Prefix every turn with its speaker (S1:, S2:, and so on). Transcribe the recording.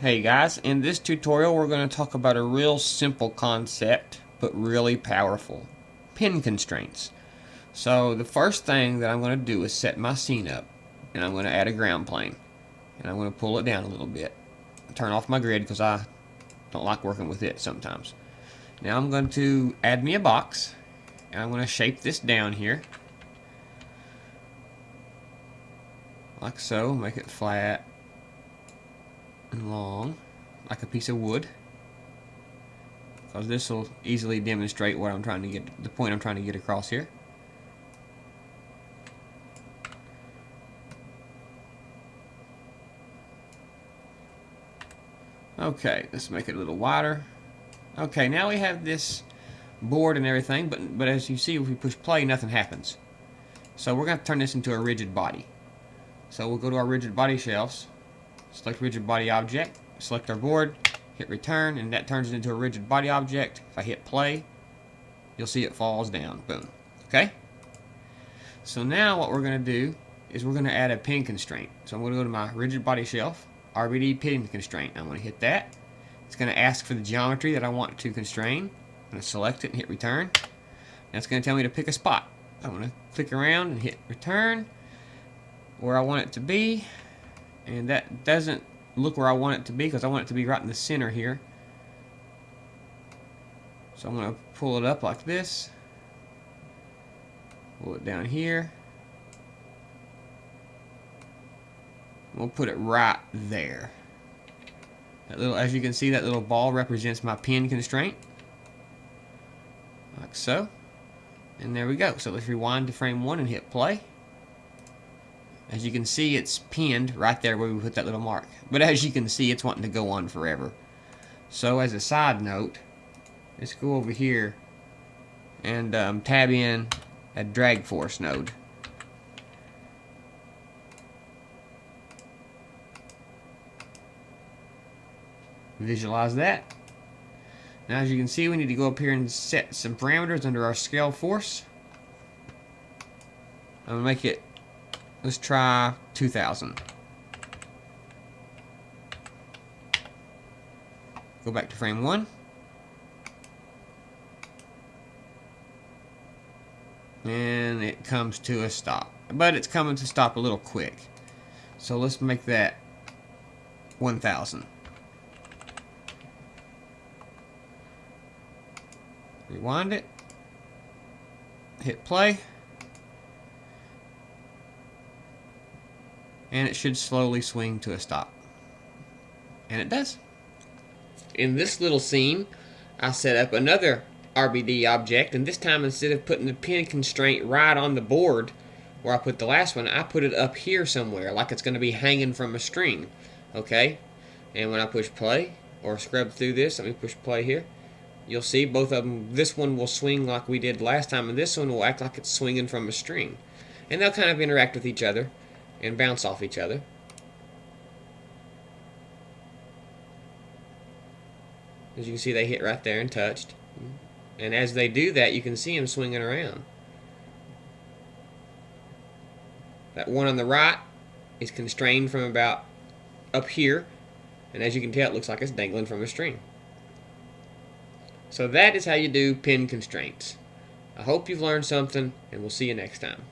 S1: Hey guys, in this tutorial we're going to talk about a real simple concept but really powerful. Pin constraints. So the first thing that I'm going to do is set my scene up, and I'm going to add a ground plane, and I'm going to pull it down a little bit. Turn off my grid because I don't like working with it sometimes. Now I'm going to add me a box, and I'm going to shape this down here like so, make it flat and long like a piece of wood, because this will easily demonstrate what I'm trying to get, the point I'm trying to get across here. Okay, let's make it a little wider. Okay, now we have this board and everything, but as you see, if we push play, nothing happens. So we're going to turn this into a rigid body. So we'll go to our rigid body shelves, select rigid body object, select our board, hit return, and that turns it into a rigid body object. If I hit play, you'll see it falls down. Boom. Okay? So now what we're going to do is we're going to add a pin constraint. So I'm going to go to my rigid body shelf, RBD pin constraint. I'm going to hit that. It's going to ask for the geometry that I want to constrain. I'm going to select it and hit return. Now it's going to tell me to pick a spot. I'm going to click around and hit return where I want it to be, and that doesn't look where I want it to be because I want it to be right in the center here. So I'm going to pull it up like this, pull it down here, we'll put it right there. That little, as you can see, that little ball represents my pin constraint, like so. And there we go. So let's rewind to frame 1 and hit play. As you can see, it's pinned right there where we put that little mark. But as you can see, it's wanting to go on forever. So as a side note, let's go over here and tab in a drag force node. Visualize that. Now as you can see, we need to go up here and set some parameters under our scale force. I'm going to make it, let's try 2000. Go back to frame 1. And it comes to a stop. But it's coming to stop a little quick. So let's make that 1000. Rewind it. Hit play. And it should slowly swing to a stop. And it does. In this little scene, I set up another RBD object, and this time instead of putting the pin constraint right on the board where I put the last one, I put it up here somewhere, like it's going to be hanging from a string. Okay? And when I push play, or scrub through this, let me push play here, you'll see both of them, this one will swing like we did last time, and this one will act like it's swinging from a string. And they'll kind of interact with each other and bounce off each other. As you can see, they hit right there and touched. And as they do that, you can see them swinging around. That one on the right is constrained from about up here, and as you can tell, it looks like it's dangling from a string. So that is how you do pin constraints. I hope you've learned something, and we'll see you next time.